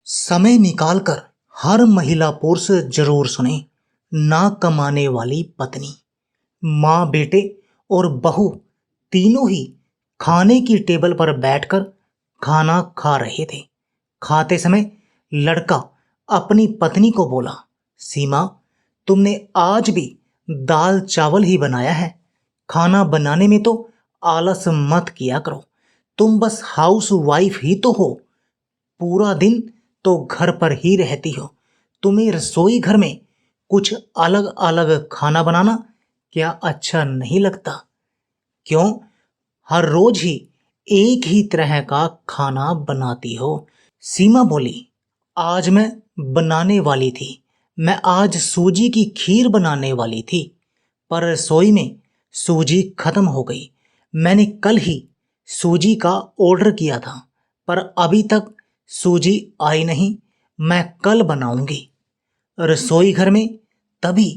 समय निकालकर हर महिला पुरुष जरूर सुने, ना कमाने वाली पत्नी। माँ, बेटे और बहू तीनों ही खाने की टेबल पर बैठकर खाना खा रहे थे। खाते समय लड़का अपनी पत्नी को बोला, सीमा, तुमने आज भी दाल चावल ही बनाया है। खाना बनाने में तो आलस मत किया करो। तुम बस हाउस वाइफ ही तो हो। पूरा दिन तो घर पर ही रहती हो। तुम्हें रसोई घर में कुछ अलग अलग खाना बनाना क्या अच्छा नहीं लगता? क्यों हर रोज ही एक ही तरह का खाना बनाती हो? सीमा बोली, आज मैं बनाने वाली थी। मैं आज सूजी की खीर बनाने वाली थी, पर रसोई में सूजी खत्म हो गई। मैंने कल ही सूजी का ऑर्डर किया था, पर अभी तक सूजी आई नहीं। मैं कल बनाऊंगी। रसोई घर में तभी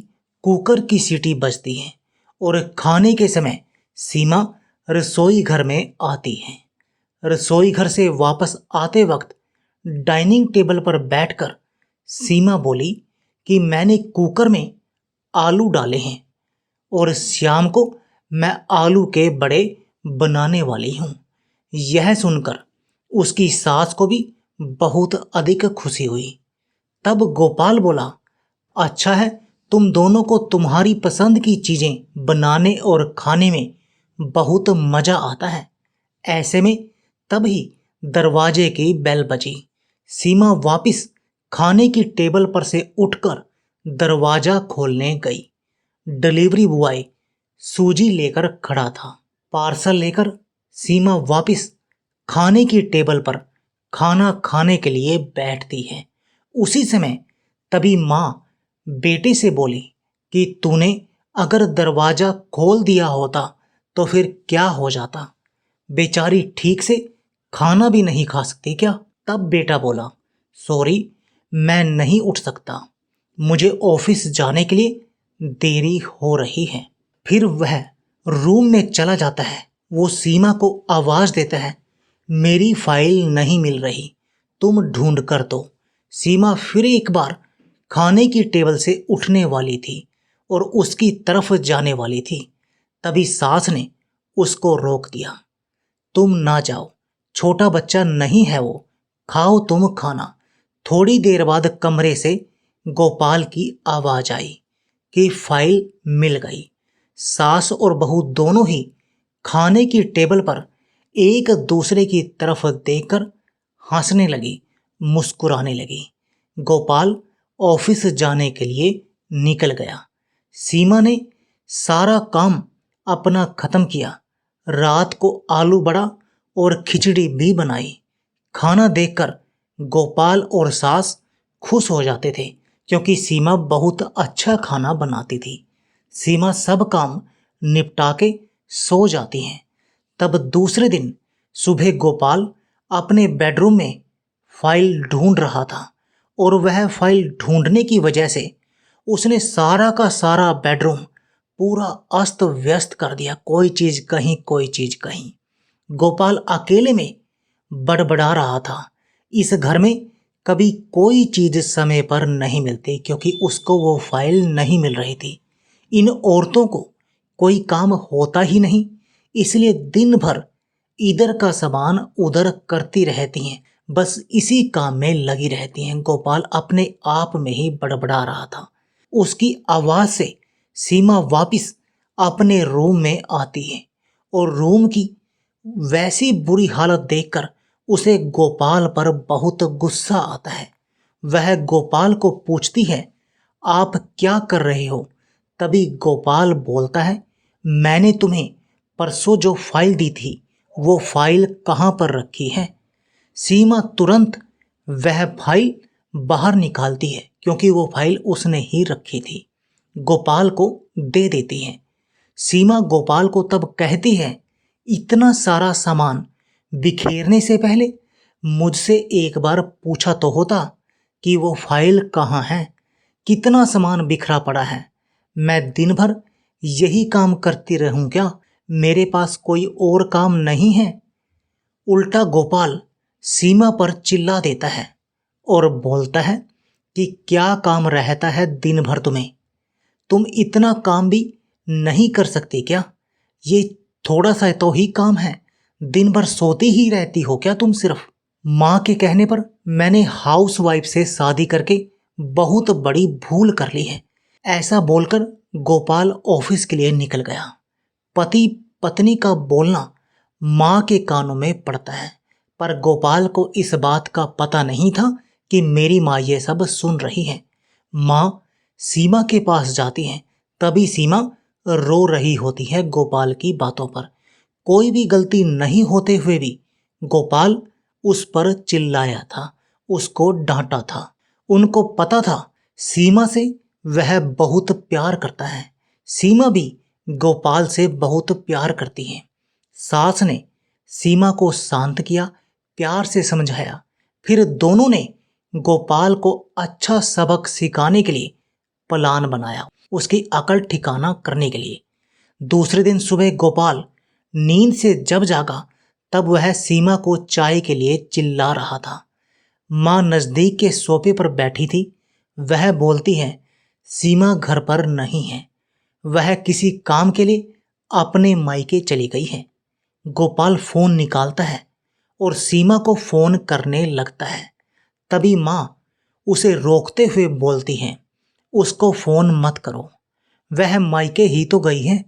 कुकर की सीटी बजती है और खाने के समय सीमा रसोई घर में आती है। रसोई घर से वापस आते वक्त डाइनिंग टेबल पर बैठकर सीमा बोली कि मैंने कुकर में आलू डाले हैं और शाम को मैं आलू के बड़े बनाने वाली हूँ। यह सुनकर उसकी सास को भी बहुत अधिक खुशी हुई। तब गोपाल बोला, अच्छा है, तुम दोनों को तुम्हारी पसंद की चीजें बनाने और खाने में बहुत मजा आता है। ऐसे में तभी दरवाजे की बेल बजी। सीमा वापस खाने की टेबल पर से उठकर दरवाजा खोलने गई। डिलीवरी बॉय सूजी लेकर खड़ा था। पार्सल लेकर सीमा वापस खाने की टेबल पर खाना खाने के लिए बैठती है। उसी समय तभी माँ बेटे से बोली कि तूने अगर दरवाजा खोल दिया होता तो फिर क्या हो जाता? बेचारी ठीक से खाना भी नहीं खा सकती क्या? तब बेटा बोला, सॉरी, मैं नहीं उठ सकता। मुझे ऑफिस जाने के लिए देरी हो रही है। फिर वह रूम में चला जाता है। वो सीमा को आवाज देता है, मेरी फाइल नहीं मिल रही, तुम ढूंढ कर दो। सीमा फिर एक बार खाने की टेबल से उठने वाली थी और उसकी तरफ जाने वाली थी। तभी सास ने उसको रोक दिया। तुम ना जाओ, छोटा बच्चा नहीं है वो, खाओ तुम खाना। थोड़ी देर बाद कमरे से गोपाल की आवाज आई कि फाइल मिल गई। सास और बहू दोनों ही खाने की टेबल पर एक दूसरे की तरफ देखकर हंसने लगी, मुस्कुराने लगी। गोपाल ऑफिस जाने के लिए निकल गया। सीमा ने सारा काम अपना खत्म किया। रात को आलू बड़ा और खिचड़ी भी बनाई। खाना देखकर गोपाल और सास खुश हो जाते थे, क्योंकि सीमा बहुत अच्छा खाना बनाती थी। सीमा सब काम निपटा के सो जाती हैं। तब दूसरे दिन सुबह गोपाल अपने बेडरूम में फाइल ढूंढ रहा था और वह फाइल ढूंढने की वजह से उसने सारा का सारा बेडरूम पूरा अस्त व्यस्त कर दिया। कोई चीज कहीं, कोई चीज कहीं। गोपाल अकेले में बड़बड़ा रहा था, इस घर में कभी कोई चीज समय पर नहीं मिलती, क्योंकि उसको वो फाइल नहीं मिल रही थी। इन औरतों को कोई काम होता ही नहीं, इसलिए दिन भर इधर का सामान उधर करती रहती हैं, बस इसी काम में लगी रहती हैं। गोपाल अपने आप में ही बड़बड़ा रहा था। उसकी आवाज से सीमा वापस अपने रूम में आती है और रूम की वैसी बुरी हालत देखकर उसे गोपाल पर बहुत गुस्सा आता है। वह गोपाल को पूछती है, आप क्या कर रहे हो? तभी गोपाल बोलता है, मैंने तुम्हें परसों जो फाइल दी थी वो फाइल कहाँ पर रखी है? सीमा तुरंत वह फाइल बाहर निकालती है, क्योंकि वो फाइल उसने ही रखी थी। गोपाल को दे देती है। सीमा गोपाल को तब कहती है, इतना सारा सामान बिखेरने से पहले मुझसे एक बार पूछा तो होता कि वो फाइल कहाँ है। कितना सामान बिखरा पड़ा है। मैं दिन भर यही काम करती रहूं क्या? मेरे पास कोई और काम नहीं है? उल्टा गोपाल सीमा पर चिल्ला देता है, और बोलता है कि क्या काम रहता है दिन भर तुम्हें, तुम इतना काम भी नहीं कर सकती क्या? ये थोड़ा सा तो ही काम है, दिन भर सोती ही रहती हो क्या तुम सिर्फ? माँ के कहने पर मैंने हाउस वाइफ से शादी करके बहुत बड़ी भूल कर ली है। ऐसा बोलकर गोपाल ऑफिस के लिए निकल गया। पति पत्नी का बोलना माँ के कानों में पड़ता है, पर गोपाल को इस बात का पता नहीं था कि मेरी माँ ये सब सुन रही है। माँ सीमा के पास जाती है, तभी सीमा रो रही होती है गोपाल की बातों पर। कोई भी गलती नहीं होते हुए भी गोपाल उस पर चिल्लाया था, उसको डांटा था। उनको पता था सीमा से वह बहुत प्यार करता है, सीमा भी गोपाल से बहुत प्यार करती है। सास ने सीमा को शांत किया, प्यार से समझाया, फिर दोनों ने गोपाल को अच्छा सबक सिखाने के लिए प्लान बनाया, उसकी अकल ठिकाना करने के लिए। दूसरे दिन सुबह गोपाल नींद से जब जागा तब वह सीमा को चाय के लिए चिल्ला रहा था। माँ नज़दीक के सोफे पर बैठी थी। वह बोलती है, सीमा घर पर नहीं है, वह किसी काम के लिए अपने मायके चली गई है। गोपाल फोन निकालता है और सीमा को फोन करने लगता है। तभी माँ उसे रोकते हुए बोलती है, उसको फोन मत करो, वह मायके ही तो गई है,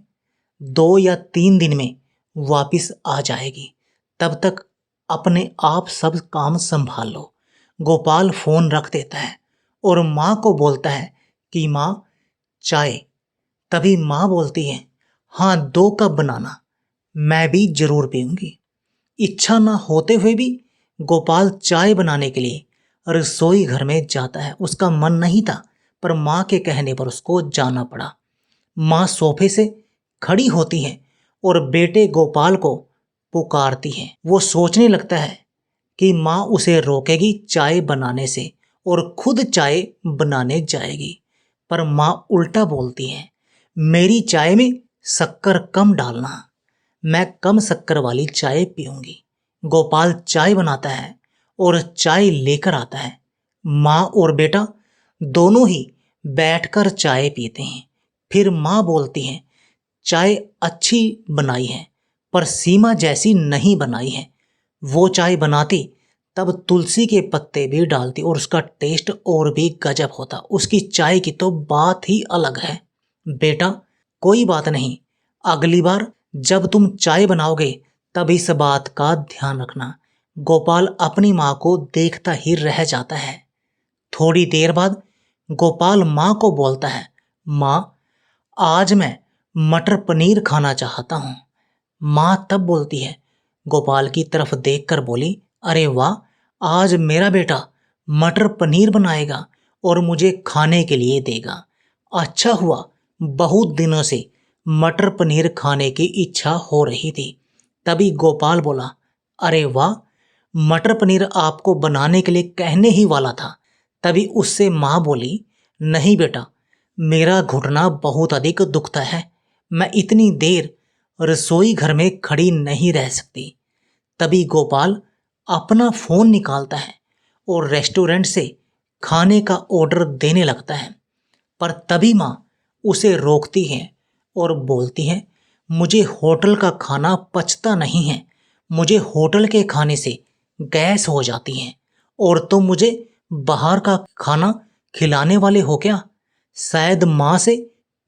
2 या 3 दिन में वापिस आ जाएगी, तब तक अपने आप सब काम संभाल लो। गोपाल फोन रख देता है और माँ को बोलता है कि माँ चाय। तभी माँ बोलती है, हाँ 2 कप बनाना, मैं भी जरूर पीऊंगी। इच्छा न होते हुए भी गोपाल चाय बनाने के लिए रसोई घर में जाता है। उसका मन नहीं था, पर माँ के कहने पर उसको जाना पड़ा। माँ सोफे से खड़ी होती है और बेटे गोपाल को पुकारती है। वो सोचने लगता है कि माँ उसे रोकेगी चाय बनाने से और खुद चाय बनाने जाएगी, पर माँ उल्टा बोलती है, मेरी चाय में शक्कर कम डालना, मैं कम शक्कर वाली चाय पीऊंगी। गोपाल चाय बनाता है और चाय लेकर आता है। माँ और बेटा दोनों ही बैठकर चाय पीते हैं। फिर माँ बोलती है, चाय अच्छी बनाई है, पर सीमा जैसी नहीं बनाई है। वो चाय बनाती तब तुलसी के पत्ते भी डालती और उसका टेस्ट और भी गजब होता। उसकी चाय की तो बात ही अलग है। बेटा कोई बात नहीं, अगली बार जब तुम चाय बनाओगे तब इस बात का ध्यान रखना। गोपाल अपनी माँ को देखता ही रह जाता है। थोड़ी देर बाद गोपाल माँ को बोलता है, माँ आज मैं मटर पनीर खाना चाहता हूँ। माँ तब बोलती है, गोपाल की तरफ देखकर बोली, अरे वाह, आज मेरा बेटा मटर पनीर बनाएगा और मुझे खाने के लिए देगा। अच्छा हुआ, बहुत दिनों से मटर पनीर खाने की इच्छा हो रही थी। तभी गोपाल बोला, अरे वाह, मटर पनीर आपको बनाने के लिए कहने ही वाला था। तभी उससे माँ बोली, नहीं बेटा, मेरा घुटना बहुत अधिक दुखता है, मैं इतनी देर रसोई घर में खड़ी नहीं रह सकती। तभी गोपाल अपना फोन निकालता है और रेस्टोरेंट से खाने का ऑर्डर देने लगता है, पर तभी माँ उसे रोकती है और बोलती है, मुझे होटल का खाना पचता नहीं है, मुझे होटल के खाने से गैस हो जाती है और तुम मुझे बाहर का खाना खिलाने वाले हो क्या? शायद माँ से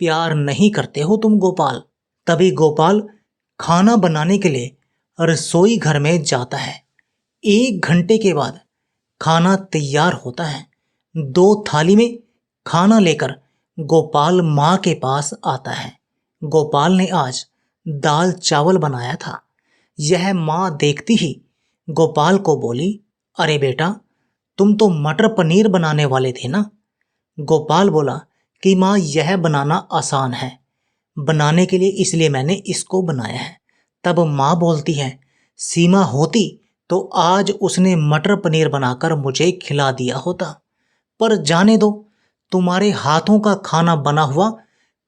प्यार नहीं करते हो तुम गोपाल। तभी गोपाल खाना बनाने के लिए रसोई घर में जाता है। 1 घंटे के बाद खाना तैयार होता है। 2 थाली में खाना लेकर गोपाल माँ के पास आता है। गोपाल ने आज दाल चावल बनाया था। यह माँ देखती ही गोपाल को बोली, अरे बेटा, तुम तो मटर पनीर बनाने वाले थे ना? गोपाल बोला कि माँ यह बनाना आसान है, बनाने के लिए इसलिए मैंने इसको बनाया है। तब माँ बोलती है, सीमा होती तो आज उसने मटर पनीर बनाकर मुझे खिला दिया होता, पर जाने दो, तुम्हारे हाथों का खाना बना हुआ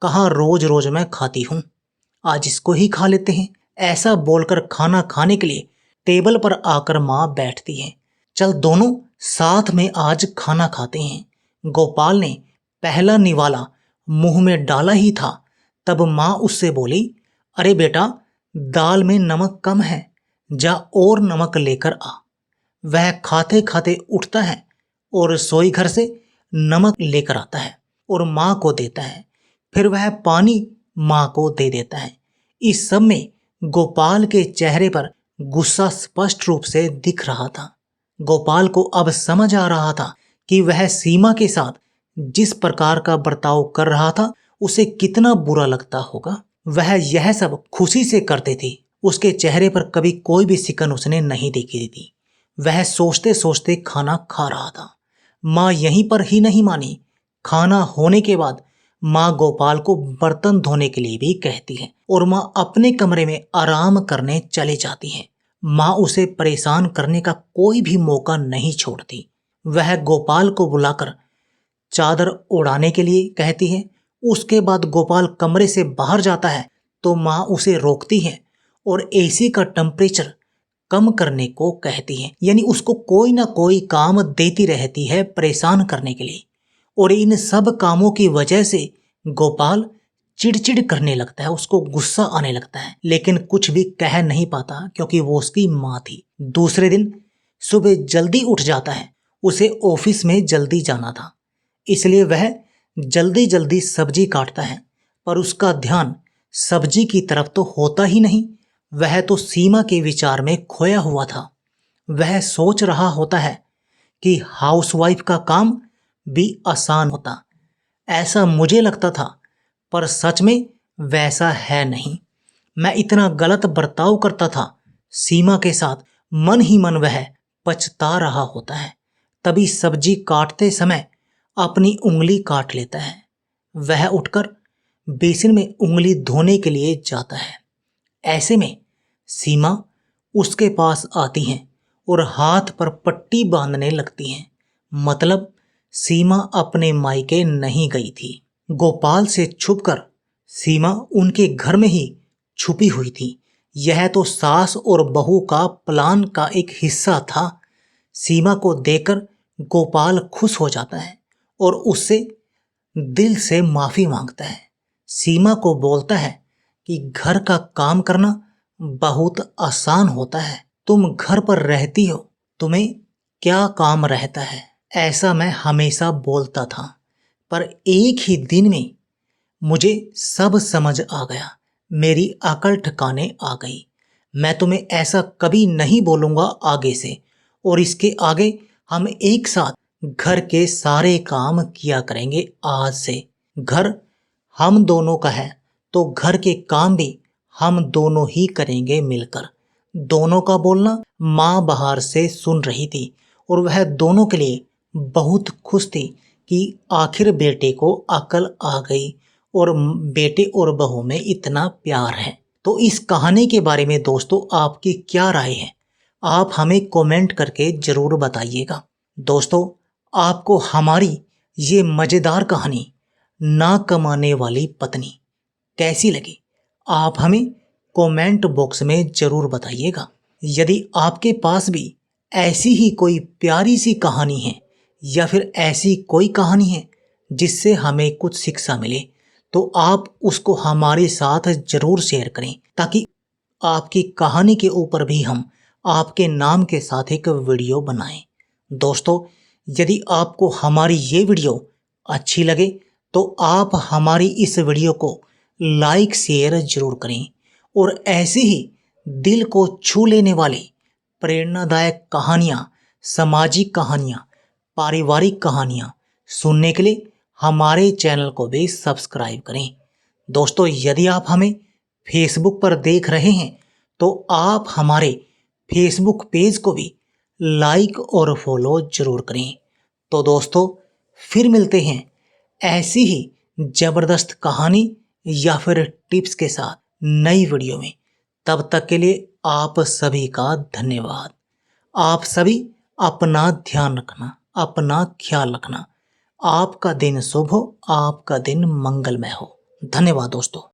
कहाँ रोज रोज मैं खाती हूँ, आज इसको ही खा लेते हैं। ऐसा बोलकर खाना खाने के लिए टेबल पर आकर माँ बैठती है। चल दोनों साथ में आज खाना खाते हैं। गोपाल ने पहला निवाला मुंह में डाला ही था, तब माँ उससे बोली, अरे बेटा, दाल में नमक कम है, जा और नमक लेकर आ। वह खाते खाते उठता है और रसोई घर से नमक लेकर आता है और माँ को देता है। फिर वह पानी माँ को दे देता है। इस सब में गोपाल के चेहरे पर गुस्सा स्पष्ट रूप से दिख रहा था। गोपाल को अब समझ आ रहा था कि वह सीमा के साथ जिस प्रकार का बर्ताव कर रहा था उसे कितना बुरा लगता होगा। वह यह सब खुशी से करते थे। उसके चेहरे पर कभी कोई भी सिकन उसने नहीं देखी थी। वह सोचते सोचते खाना खा रहा था। माँ यहीं पर ही नहीं मानी। खाना होने के बाद माँ गोपाल को बर्तन धोने के लिए भी कहती है और माँ अपने कमरे में आराम करने चले जाती है। माँ उसे परेशान करने का कोई भी मौका नहीं छोड़ती। वह गोपाल को बुलाकर चादर उड़ाने के लिए कहती है। उसके बाद गोपाल कमरे से बाहर जाता है तो माँ उसे रोकती है और एसी का टेम्परेचर कम करने को कहती है। यानी उसको कोई ना कोई काम देती रहती है परेशान करने के लिए। और इन सब कामों की वजह से गोपाल चिड़चिड़ करने लगता है, उसको गुस्सा आने लगता है, लेकिन कुछ भी कह नहीं पाता क्योंकि वो उसकी माँ थी। दूसरे दिन सुबह जल्दी उठ जाता है। उसे ऑफिस में जल्दी जाना था, इसलिए वह जल्दी जल्दी सब्जी काटता है, पर उसका ध्यान सब्जी की तरफ तो होता ही नहीं। वह तो सीमा के विचार में खोया हुआ था। वह सोच रहा होता है कि हाउसवाइफ का काम भी आसान होता, ऐसा मुझे लगता था, पर सच में वैसा है नहीं। मैं इतना गलत बर्ताव करता था सीमा के साथ। मन ही मन वह पछता रहा होता है। तभी सब्जी काटते समय अपनी उंगली काट लेता है। वह उठकर बेसिन में उंगली धोने के लिए जाता है। ऐसे में सीमा उसके पास आती हैं और हाथ पर पट्टी बांधने लगती हैं। मतलब सीमा अपने मायके नहीं गई थी। गोपाल से छुपकर सीमा उनके घर में ही छुपी हुई थी। यह तो सास और बहू का प्लान का एक हिस्सा था। सीमा को देखकर गोपाल खुश हो जाता है और उससे दिल से माफी मांगता है। सीमा को बोलता है कि घर का काम करना बहुत आसान होता है। तुम घर पर रहती हो, तुम्हें क्या काम रहता है, ऐसा मैं हमेशा बोलता था, पर एक ही दिन में मुझे सब समझ आ गया। मेरी अकल ठिकाने आ गई। मैं तुम्हें ऐसा कभी नहीं बोलूँगा आगे से, और इसके आगे हम एक साथ घर के सारे काम किया करेंगे आज से। घर हम दोनों का है तो घर के काम भी हम दोनों ही करेंगे मिलकर। दोनों का बोलना माँ बाहर से सुन रही थी और वह दोनों के लिए बहुत खुश थी कि आखिर बेटे को अकल आ गई और बेटे और बहू में इतना प्यार है। तो इस कहानी के बारे में दोस्तों आपकी क्या राय है, आप हमें कमेंट करके ज़रूर बताइएगा। दोस्तों, आपको हमारी ये मज़ेदार कहानी ना कमाने वाली पत्नी कैसी लगी, आप हमें कमेंट बॉक्स में ज़रूर बताइएगा। यदि आपके पास भी ऐसी ही कोई प्यारी सी कहानी है या फिर ऐसी कोई कहानी है जिससे हमें कुछ शिक्षा मिले, तो आप उसको हमारे साथ ज़रूर शेयर करें, ताकि आपकी कहानी के ऊपर भी हम आपके नाम के साथ एक वीडियो बनाएं। दोस्तों, यदि आपको हमारी ये वीडियो अच्छी लगे तो आप हमारी इस वीडियो को लाइक शेयर जरूर करें, और ऐसी ही दिल को छू लेने वाली प्रेरणादायक कहानियाँ, सामाजिक कहानियाँ, पारिवारिक कहानियाँ सुनने के लिए हमारे चैनल को भी सब्सक्राइब करें। दोस्तों, यदि आप हमें फेसबुक पर देख रहे हैं तो आप हमारे फेसबुक पेज को भी लाइक और फॉलो जरूर करें। तो दोस्तों, फिर मिलते हैं ऐसी ही ज़बरदस्त कहानी या फिर टिप्स के साथ नई वीडियो में। तब तक के लिए आप सभी का धन्यवाद। आप सभी अपना ध्यान रखना, अपना ख्याल रखना। आपका दिन शुभ हो, आपका दिन मंगलमय हो। धन्यवाद दोस्तों।